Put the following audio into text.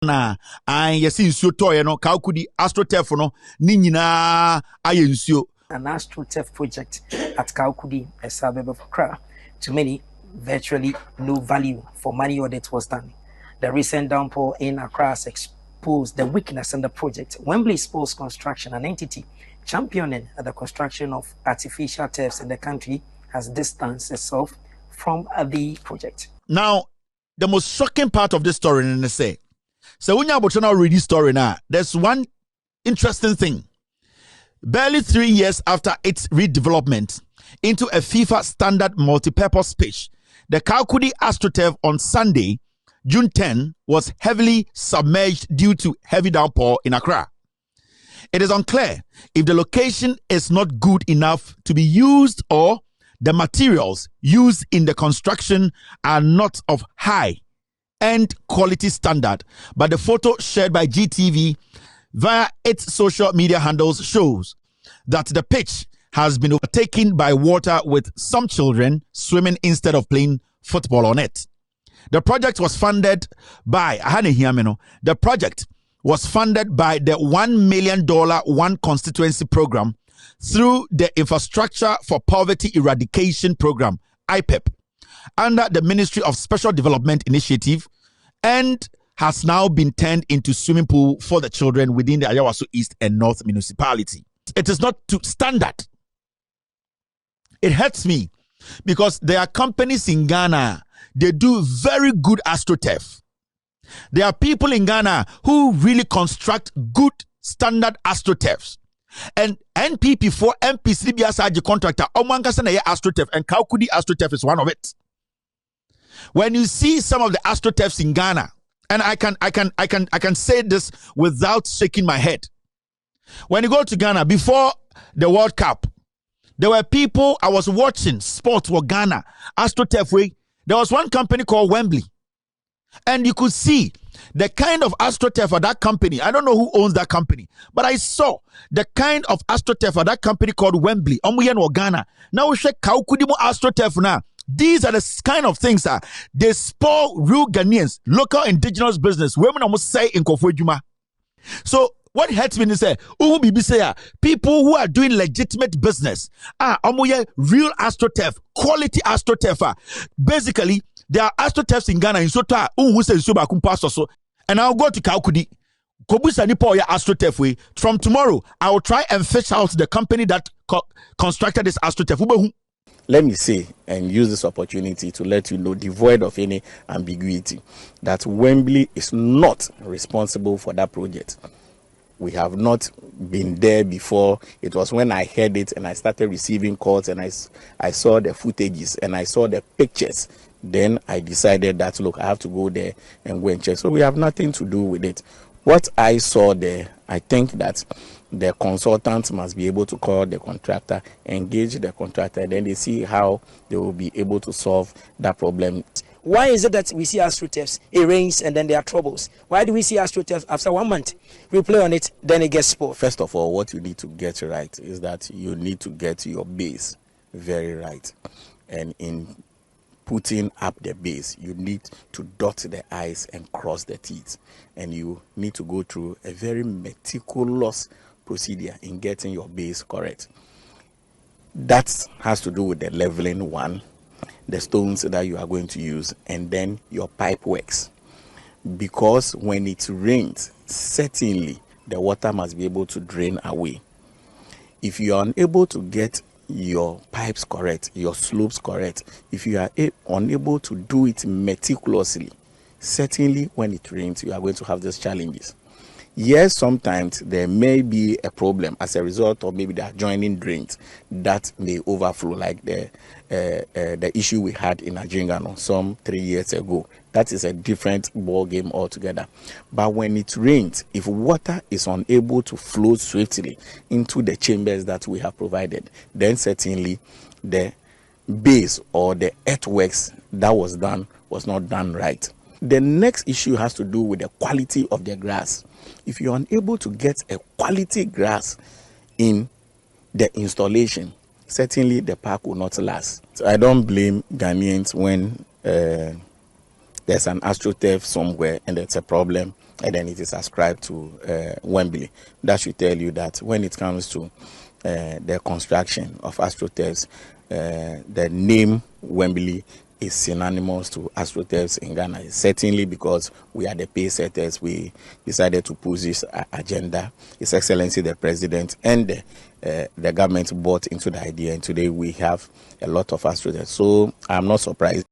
na yesi nsuo toye no Kawukudi AstroTurf no ni nyina aye nsuo. An AstroTurf project at Kawukudi, a suburb of Accra, to many virtually no value for money audit was done. The recent downpour in Accra has exposed the weakness in the project. Wembley Sports Construction, an entity championing the construction of artificial turfs in the country, has distanced itself from the project. Now, the most shocking part of this story, and say, so when you're about to read this story now, there's one interesting thing. Barely 3 years after its redevelopment into a FIFA standard multi-purpose pitch, the Kawukudi AstroTurf on Sunday, June 10, was heavily submerged due to heavy downpour in Accra. It is unclear if the location is not good enough to be used or the materials used in the construction are not of high-end quality standard, but the photo shared by GTV via its social media handles shows that the pitch has been overtaken by water with some children swimming instead of playing football on it. The project was funded by the $1 million One Constituency program through the Infrastructure for Poverty Eradication program, IPEP, under the Ministry of Special Development Initiative, and has now been turned into swimming pool for the children within the Ayawaso East and North municipality. It is not to standard. It hurts me because there are companies in Ghana, they do very good AstroTurf. There are people in Ghana who really construct good standard AstroTurfs. And NPP for MP3 as a contractor, AstroTurf, and Kawukudi AstroTurf is one of it. When you see some of the AstroTurfs in Ghana, and I can say this without shaking my head. When you go to Ghana before the World Cup, there were people I was watching sports for Ghana AstroTurf way. There was one company called Wembley, and you could see the kind of AstroTurf for that company. I don't know who owns that company, but I saw the kind of AstroTurf for that company called Wembley. Ghana. Now we check Kawukudi AstroTurf now. These are the kind of things that they spoil real Ghanaians, local indigenous business. Women almost say in Kofojuma. So what hurts me is people who are doing legitimate business, real AstroTurf, quality AstroTurf. Basically, there are AstroTurfs in Ghana in Sota who say so. And I'll go to Kawukudi. AstroTurf way. From tomorrow, I will try and fish out the company that constructed this AstroTurf. Let me say and use this opportunity to let you know, devoid of any ambiguity, that Wembley is not responsible for that project. We have not been there before. It was when I heard it and I started receiving calls and I saw the footages and I saw the pictures. Then I decided that, look, I have to go there and go and check. So we have nothing to do with it. What I saw there, I think that the consultant must be able to call the contractor, engage the contractor, then they see how they will be able to solve that problem. Why is it that we see AstroTurfs, it rains and then there are troubles? Why do we see AstroTurfs after 1 month? We play on it, then it gets spoiled. First of all, what you need to get right is that you need to get your base very right. And in putting up the base, you need to dot the I's and cross the T's. And you need to go through a very meticulous procedure in getting your base correct. That has to do with the leveling one, the stones that you are going to use, and then your pipe works. Because when it rains, certainly the water must be able to drain away. If you are unable to get your pipes correct, your slopes correct, if you are unable to do it meticulously, certainly when it rains, you are going to have these challenges. Yes, sometimes there may be a problem as a result of maybe the adjoining drains that may overflow, like the issue we had in Ajingano some 3 years ago. That is a different ball game altogether. But when it rains, if water is unable to flow swiftly into the chambers that we have provided, then certainly the base or the earthworks that was done was not done right. The next issue has to do with the quality of the grass. If you're unable to get a quality grass in the installation, certainly the park will not last. So I don't blame Ghanaians when there's an AstroTurf somewhere and there's a problem and then it is ascribed to Wembley. That should tell you that when it comes to the construction of AstroTurfs, the name Wembley is synonymous to AstroTurfs in Ghana. Certainly because we are the pace setters, we decided to push this agenda. His Excellency the President and the government bought into the idea, and today we have a lot of AstroTurfs. So I'm not surprised.